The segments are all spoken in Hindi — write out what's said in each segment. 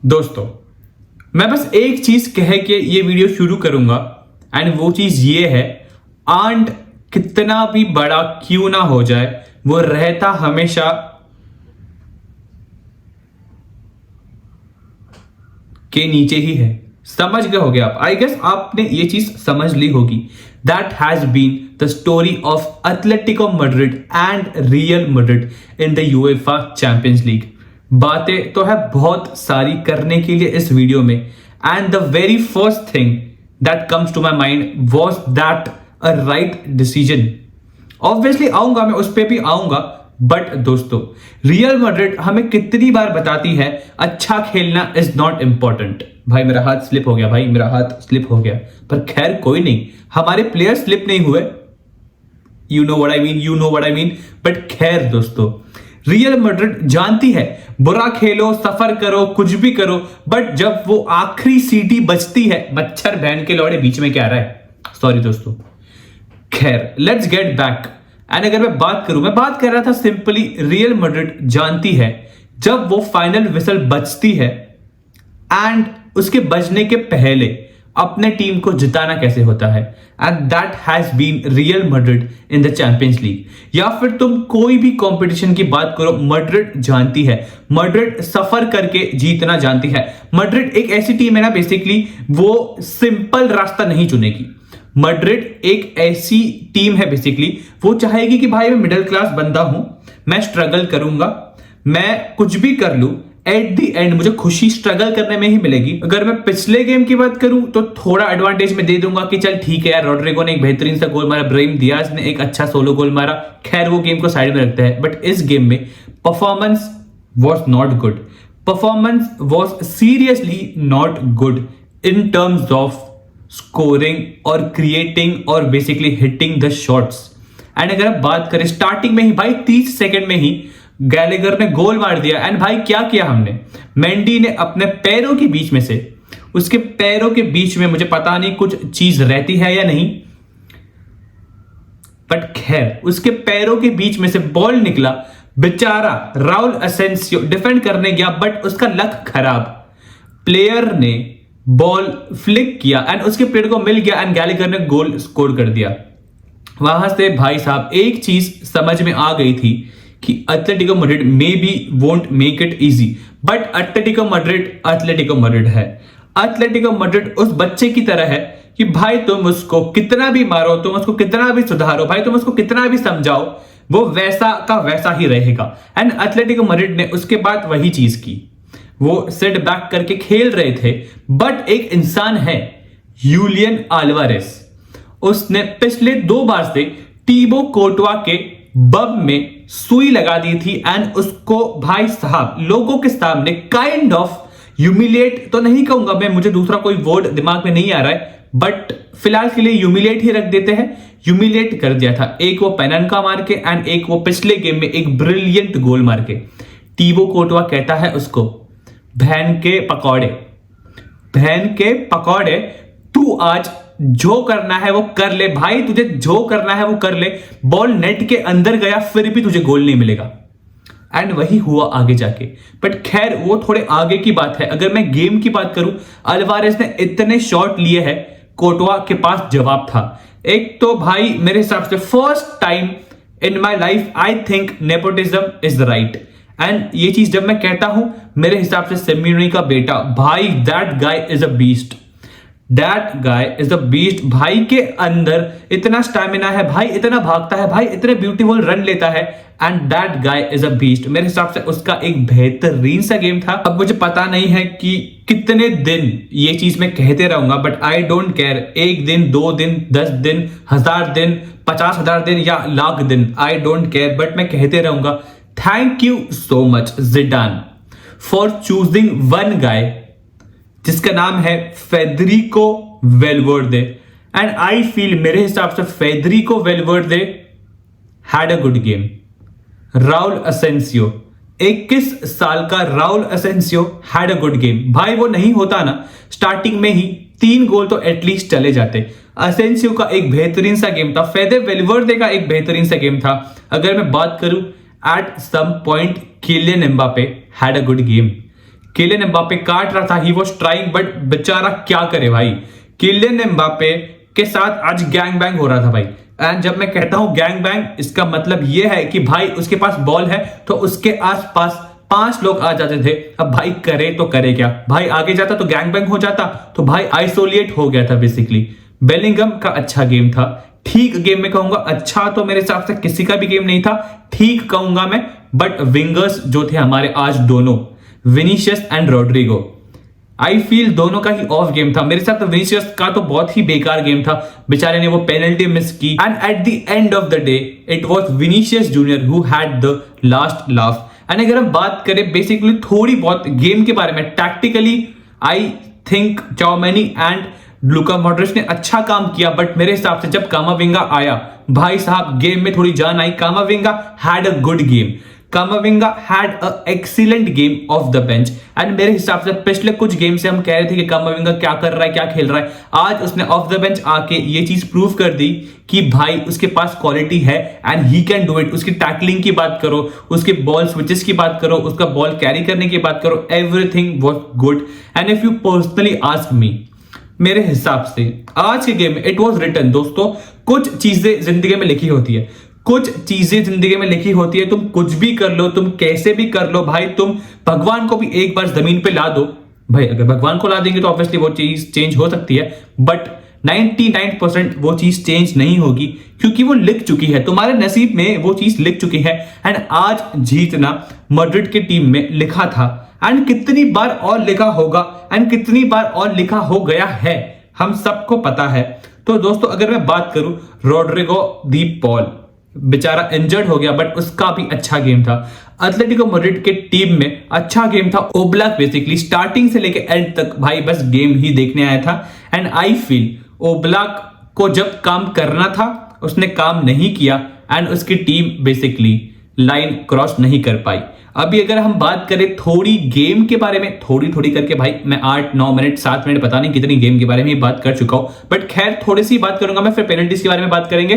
दोस्तों, मैं बस एक चीज कह के ये वीडियो शुरू करूंगा एंड वो चीज ये है, आंट कितना भी बड़ा क्यों ना हो जाए वो रहता हमेशा के नीचे ही है। समझ गए होगे आप? आई गेस आपने ये चीज समझ ली होगी। That has been the story of Atletico Madrid and Real Madrid in the UEFA Champions League. बातें तो है बहुत सारी करने के लिए इस वीडियो में, and the very first thing that comes to my mind was that a right decision. Obviously आऊंगा, मैं उस पर भी आऊंगा, बट दोस्तों रियल मैड्रिड हमें कितनी बार बताती है अच्छा खेलना इज नॉट इंपॉर्टेंट। भाई मेरा हाथ स्लिप हो गया, भाई मेरा हाथ स्लिप हो गया, पर खैर कोई नहीं, हमारे प्लेयर स्लिप नहीं हुए। You know what I mean. But खैर दोस्तों, रियल मैड्रिड जानती है बुरा खेलो, सफर करो, कुछ भी करो, बट जब वो आखिरी सीटी बजती है, मच्छर बहन के लौड़े बीच में क्या आ रहा है, सॉरी दोस्तों। खैर लेट्स गेट बैक। एंड अगर मैं बात कर रहा था सिंपली, रियल मैड्रिड जानती है जब वो फाइनल विसल बजती है एंड उसके बजने के पहले अपने टीम को जिताना कैसे होता है, and that has been Real Madrid in the Champions League. या फिर तुम कोई भी कंपटीशन की बात करो, मैड्रिड जानती है, मैड्रिड सफर करके जीतना जानती है। मैड्रिड एक ऐसी टीम है ना, बेसिकली वो सिंपल रास्ता नहीं चुनेगी। मैड्रिड एक ऐसी टीम है, बेसिकली वो चाहेगी कि भाई मैं मिडिल क्लास बंदा हूं, मैं स्ट्रगल करूंगा, मैं कुछ भी कर लूं, एट द एंड मुझे खुशी स्ट्रगल करने में ही मिलेगी। अगर मैं पिछले गेम की बात करूं तो थोड़ा एडवांटेज में दे दूंगा कि चल ठीक है यार, रोड्रिगो ने एक बेहतरीन सा गोल मारा, ब्राहिम डियाज ने एक अच्छा सोलो गोल मारा, खैर वो गेम को साइड में रखते हैं। बट इस गेम में performance was not good, performance was seriously not good in terms of scoring और क्रिएटिंग और basically hitting the shots. And अगर आप बात करें स्टार्टिंग में ही, भाई 30 सेकंड में ही गैलेगर ने गोल मार दिया। एंड भाई क्या किया हमने, मेंडी ने अपने पैरों के बीच में से, उसके पैरों के बीच में मुझे पता नहीं कुछ चीज रहती है या नहीं, बट खैर उसके पैरों के बीच में से बॉल निकला, बेचारा राउल असेंसियो डिफेंड करने गया, बट उसका लक खराब, प्लेयर ने बॉल फ्लिक किया एंड उसके प्लेयर को मिल गया एंड गैलेगर ने गोल स्कोर कर दिया। वहां से भाई साहब एक चीज समझ में आ गई थी कि Atletico Madrid may be won't make it easy, but Atletico Madrid है। एथलेटिको मैड्रिड उस बच्चे की तरह है कि भाई तुम उसको कितना भी मारो, तुम उसको कितना भी सुधारो, भाई तुम उसको कितना भी समझाओ, वो वैसा का वैसा ही रहेगा। एंड एथलेटिको मैड्रिड ने उसके बाद वही चीज की, वो सेट बैक करके खेल रहे थे। बट एक इंसान है यूलियन अल्वारेस, उसने पिछले 2 बार से टीबो कोर्टवा के बम में सुई लगा दी थी एंड उसको भाई साहब लोगों के सामने काइंड ऑफ ह्यूमिलिएट तो नहीं कहूंगा मैं, मुझे दूसरा कोई वर्ड दिमाग में नहीं आ रहा है, बट फिलहाल के लिए ह्यूमिलिएट ही रख देते हैं। ह्यूमिलिएट कर दिया था, एक वो पेननका मार के एंड एक वो पिछले गेम में एक ब्रिलियंट गोल मार के। टीबो कोर्टवा कहता है उसको, बहन के पकौड़े, तू आज जो करना है वो कर ले भाई, तुझे जो करना है वो कर ले। बॉल नेट के अंदर गया फिर भी तुझे गोल नहीं मिलेगा, एंड वही हुआ आगे जाके। बट खैर वो थोड़े आगे की बात है। अगर मैं गेम की बात करूं, अल्वारेस ने इतने शॉट लिए हैं, कोर्टवा के पास जवाब था। एक तो भाई मेरे हिसाब से first time in my life I think nepotism is right. And ये चीज जब मैं कहता हूं, मेरे हिसाब से सिम्योनी का बेटा, भाई that guy is a beast, भाई के अंदर इतना स्टैमिना है, भाई इतना भागता है, भाई इतने ब्यूटीफुल रन लेता है, and that guy is a beast. मेरे हिसाब से उसका एक बेहतरीन सा गेम था। अब मुझे पता नहीं है कि कितने दिन ये चीज मैं कहते रहूंगा, बट आई डोंट केयर, 1 दिन 2 दिन 10 दिन 1000 दिन 50,000 दिन या लाख दिन, आई डोंट केयर, बट मैं कहते रहूंगा thank you so much Zidane for choosing one guy जिसका नाम है फेडरिको वेलवर्दे। एंड आई फील, मेरे हिसाब से Federico वेलवर्दे had a good game. Raul Asensio, 21 साल का Raul Asensio had a good game. भाई वो नहीं होता ना स्टार्टिंग में ही 3 गोल तो एटलीस्ट चले जाते। असेंसियो का एक बेहतरीन सा गेम था, फेदे वेलवर्दे का एक बेहतरीन सा गेम था। अगर मैं बात करूं at some point Kylian Mbappe had a good game. Kylian Mbappe काट रहा था, ही वाज ट्राइंग, बट बेचारा क्या करे भाई। किलियन एम्बापे के साथ आज गैंग बैंग हो रहा था भाई। एंड जब मैं कहता हूं गैंग बैंग, इसका मतलब यह है कि भाई उसके पास बॉल है तो उसके आसपास 5 लोग आ जाते थे। अब भाई करे तो करे क्या, भाई आगे जाता तो गैंग बैंग हो जाता, तो भाई आइसोलेट हो गया था बेसिकली। बेलिंगम का अच्छा गेम था, ठीक गेम में कहूंगा, अच्छा तो मेरे हिसाब से किसी का भी गेम नहीं था, ठीक कहूंगा मैं। बट विंगर्स जो थे हमारे आज दोनों, Vinicius and Rodrygo, I feel दोनों का ही ऑफ गेम था। मेरे साथ तो विनीशियस का तो बहुत ही बेकार गेम था, बेचारे ने वो पेनल्टी मिस की। And eight the end of the day it was Vinicius junior who had the last laugh. And अगर हम बात करें बेसिकली थोड़ी बहुत गेम के बारे में, tactically I think Tchouameni and Luka Modric ने अच्छा काम किया, बट मेरे हिसाब से जब कामाविंगा आया, भाई साहब गेम में थोड़ी जान आई। Camavinga had a good game, Camavinga had a excellent game off the bench. And मेरे हिसाब से पिछले कुछ गेम से हम कह रहे थे कि कामाविंगा क्या कर रहा है, क्या खेल रहा है, आज उसने ऑफ द बेंच आके ये चीज प्रूव कर दी कि भाई उसके पास क्वालिटी है and he can do it. उसकी टैकलिंग की बात करो, उसके बॉल स्विचेस की बात करो, उसका बॉल कैरी करने की बात करो, everything was good. And if you personally ask मी, मेरे हिसाब से आज के गेम में इट वाज रिटन। दोस्तों कुछ चीजें जिंदगी में लिखी होती है, कुछ चीजें जिंदगी में लिखी होती है, तुम कुछ भी कर लो, तुम कैसे भी कर लो भाई, तुम भगवान को भी एक बार जमीन पे ला दो भाई, अगर भगवान को ला देंगे तो ऑब्वियसली वो चीज चेंज हो सकती है, बट 99% वो चीज चेंज नहीं होगी, क्योंकि वो लिख चुकी है, तुम्हारे नसीब में वो चीज लिख चुकी है। एंड आज जीतना मैड्रिड की टीम में लिखा था, एंड कितनी बार और लिखा होगा, एंड कितनी बार और लिखा हो गया है, हम सबको पता है। तो दोस्तों अगर मैं बात करूं रोड्रिगो दी पॉल, बेचारा इंजर्ड हो गया, बट उसका भी अच्छा गेम था। एटलेटिको मैड्रिड के टीम में अच्छा गेम था। ओब्लाक बेसिकली स्टार्टिंग से लेके एंड तक भाई बस गेम ही देखने आया था। एंड आई फील ओब्लाक को जब काम करना था उसने काम नहीं किया, एंड उसकी टीम बेसिकली लाइन क्रॉस नहीं कर पाई। अभी अगर हम बात करें थोड़ी गेम के बारे में, थोड़ी थोड़ी करके भाई मैं 8-9 मिनट 7 मिनट पता नहीं कितनी गेम के बारे में बात कर चुका हूं, बट खैर थोड़ी सी बात करूंगा मैं, फिर पेनल्टीज के बारे में बात करेंगे,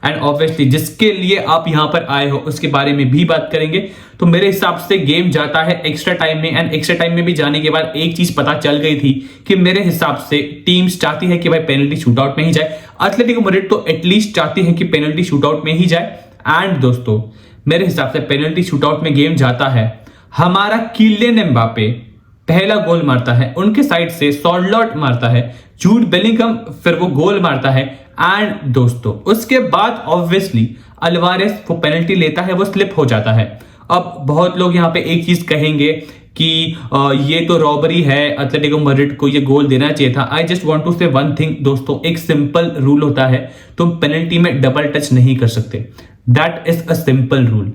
एंड ऑब्वियसली जिसके लिए आप यहां पर आए हो उसके बारे में भी बात करेंगे। तो मेरे हिसाब से गेम जाता है एक्स्ट्रा टाइम में, एंड एक्स्ट्रा टाइम में भी जाने के बाद एक चीज पता चल गई थी कि मेरे हिसाब से टीम्स चाहती है कि भाई पेनल्टी शूटआउट में ही जाए। एटलेटिको मैड्रिड तो एटलीस्ट चाहती है कि पेनल्टी शूटआउट में ही जाए। एंड दोस्तों मेरे हिसाब से पेनल्टी शूटआउट में गेम जाता है, हमारा किलियन एम्बापे पहला गोल मारता है, उनके साइड से सॉर्लॉट मारता है, जूड बेलिंगम फिर वो गोल मारता है, एंड दोस्तों उसके बाद ऑब्वियसली अल्वारेस वो पेनल्टी लेता है, वो स्लिप हो जाता है। अब बहुत लोग यहाँ पे एक चीज कहेंगे कि ये तो रॉबरी है, एटलेटिको मैड्रिड को ये गोल देना चाहिए था। आई जस्ट वांट टू से वन थिंग दोस्तों, एक सिंपल रूल होता है, तुम पेनल्टी में डबल टच नहीं कर सकते, that is a simple rule,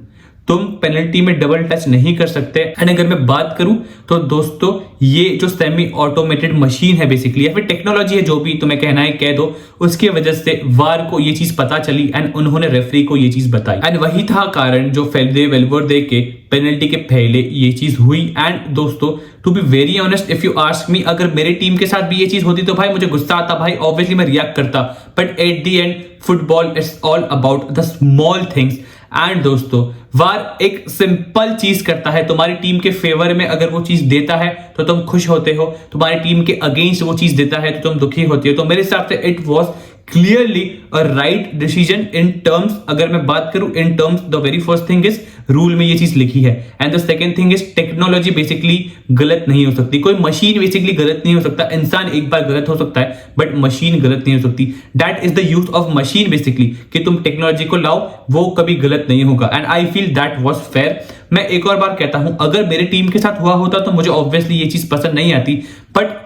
तुम पेनल्टी में डबल टच नहीं कर सकते। एंड अगर मैं बात करूं तो दोस्तों ये जो सेमी ऑटोमेटेड मशीन है बेसिकली, या फिर टेक्नोलॉजी है, जो भी तुम्हें कहना है कह दो, उसकी वजह से वार को ये चीज पता चली एंड उन्होंने रेफरी को ये चीज बताई, एंड वही था कारण जो फेल्दे वेल्वर्दे के पेनल्टी के पहले ये चीज हुई। एंड दोस्तों to be very honest if you ask me, अगर मेरे टीम के साथ भी ये चीज होती तो भाई मुझे गुस्सा आता, भाई ऑब्वियसली मैं रिएक्ट करता, but at the and football it's all about the small things. And दोस्तों वार एक सिंपल चीज करता है, तुम्हारी टीम के फेवर में अगर वो चीज देता है तो तुम खुश होते हो, तुम्हारी टीम के अगेंस्ट वो चीज देता है तो तुम दुखी होते हो। तो मेरे हिसाब से it was clearly a right decision in terms, अगर मैं बात करूं in terms, the very first thing is rule में ये चीज लिखी है, and the second thing is technology basically गलत नहीं हो सकती, कोई मशीन बेसिकली गलत नहीं हो सकता, इंसान एक बार गलत हो सकता है बट मशीन गलत नहीं हो सकती। That is the use of machine basically, कि तुम टेक्नोलॉजी को लाओ, वो कभी गलत नहीं होगा, and I feel that was fair. मैं एक और बार कहता हूं, अगर मेरे टीम के साथ हुआ होता तो मुझे ऑब्वियसली ये चीज पसंद नहीं आती, but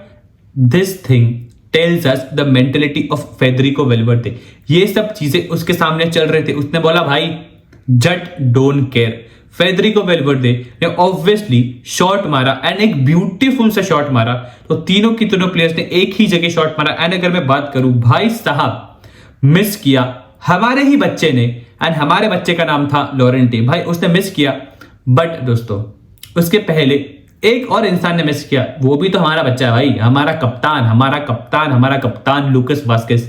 this thing tells us the mentality of Federico Valverde. ये सब चीजें उसके सामने चल रहे थे, उसने बोला भाई जट डोंट केयर। फेडरिको वेल्वर्दे ने ऑब्वियसली शॉट मारा, एंड एक ब्यूटीफुल सा शॉट मारा, तो तीनों प्लेयर्स ने एक ही जगह शॉट मारा। एंड अगर मैं बात करूं भाई साहब मिस किया हमारे ही बच्चे ने, एंड हमारे बच्चे का नाम था लॉरेंटे, भाई उसने मिस किया, बट दोस्तों उसके पहले एक और इंसान ने मिस किया, वो भी तो हमारा बच्चा है भाई, हमारा कप्तान लूकास वास्केस।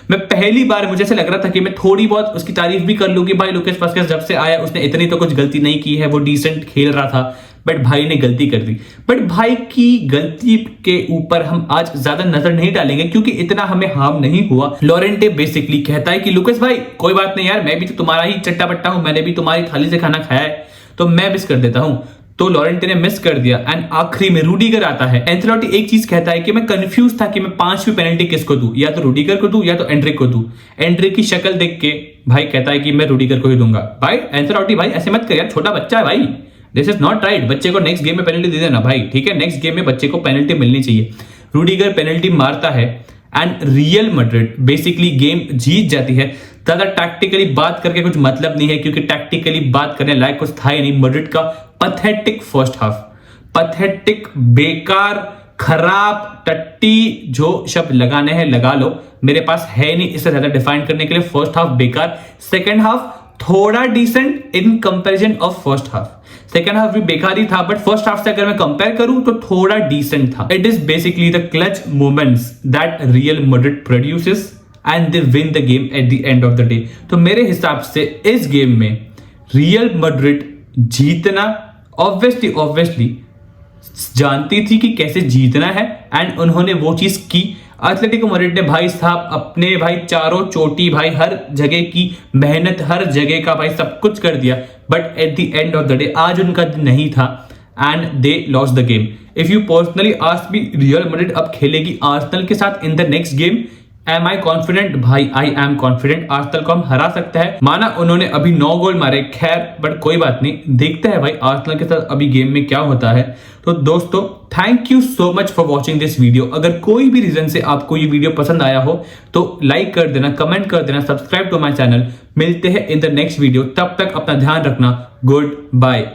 मैं पहली बार मुझे ऐसे लग रहा था कि मैं थोड़ी बहुत उसकी तारीफ भी कर लूं कि भाई लूकास वास्केस जब से आया उसने इतनी तो कुछ गलती नहीं की है, वो डिसेंट खेल रहा था, बट भाई ने गलती कर दी। बट भाई की गलती के ऊपर हम आज ज्यादा नजर नहीं डालेंगे क्योंकि इतना हमें हार्म नहीं हुआ। लॉरेंटे बेसिकली कहता है कि लुकस भाई कोई बात नहीं यार, मैं भी तो तुम्हारा ही चट्टा पट्टा हूं, मैंने भी तुम्हारी थाली से खाना खाया है तो मैं मिस कर देता हूं। तो लॉरेंटे ने मिस कर दिया एंड आखिरी में रूडिगर आता है। एंथेलोटी एक चीज कहता है कि मैं कंफ्यूज था कि मैं 5वीं पेनल्टी किसको दूं, या तो रूडिगर को दूं या तो एंड्रिक को दूं। एंड्रिक की शक्ल देख के भाई कहता है कि मैं रूडिगर को ही दूंगा। भाई एंथेलोटी भाई ऐसे मत कर यार, छोटा बच्चा है भाई, दिस इज नॉट राइट। बच्चे को नेक्स्ट गेम में पेनल्टी दे देना भाई, ठीक है, नेक्स्ट गेम में बच्चे को पेनल्टी मिलनी चाहिए। रूडिगर पेनल्टी मारता है and Real Madrid basically game जीत जाती है। ज्यादा टैक्टिकली बात करके कुछ मतलब नहीं है क्योंकि टैक्टिकली बात करने लायक कुछ था ही नहीं। मैड्रिड का पैथेटिक फर्स्ट हाफ, पैथेटिक, बेकार, खराब, टट्टी, जो शब्द लगाने हैं लगा लो, मेरे पास है नहीं इससे ज्यादा डिफाइन करने के लिए। फर्स्ट हाफ बेकार, सेकंड हाफ थोड़ा decent in comparison of first half. Second half भी बेकार ही था बट फर्स्ट हाफ से अगर मैं कंपेयर करूं तो थोड़ा डिसेंट था। It is basically the clutch moments that real Madrid produces and they win the game at the end of the day. तो मेरे हिसाब से इस गेम में रियल मैड्रिड जीतना ऑब्वियसली जानती थी कि कैसे जीतना है एंड उन्होंने वो चीज की। एटलेटिको मैड्रिड ने भाई साहब अपने भाई चारों चोटी भाई हर जगह की मेहनत, हर जगह का भाई सब कुछ कर दिया but at the end of the day आज उनका दिन नहीं था and they lost the game. If you personally ask me, Real Madrid अब खेलेगी आर्सेनल के साथ in the next game. Am I confident? भाई आई एम कॉन्फिडेंट, आर्सेनल को हम हरा सकते हैं। माना उन्होंने अभी 9 गोल मारे, खैर बट कोई बात नहीं, देखते हैं भाई आर्सेनल के साथ अभी गेम में क्या होता है। तो दोस्तों thank you so much for watching this video. अगर कोई भी रीजन से आपको ये वीडियो पसंद आया हो तो लाइक कर देना, कमेंट कर देना, सब्सक्राइब टू माई चैनल। मिलते हैं इन द नेक्स्ट वीडियो, तब तक अपना ध्यान रखना। Good bye.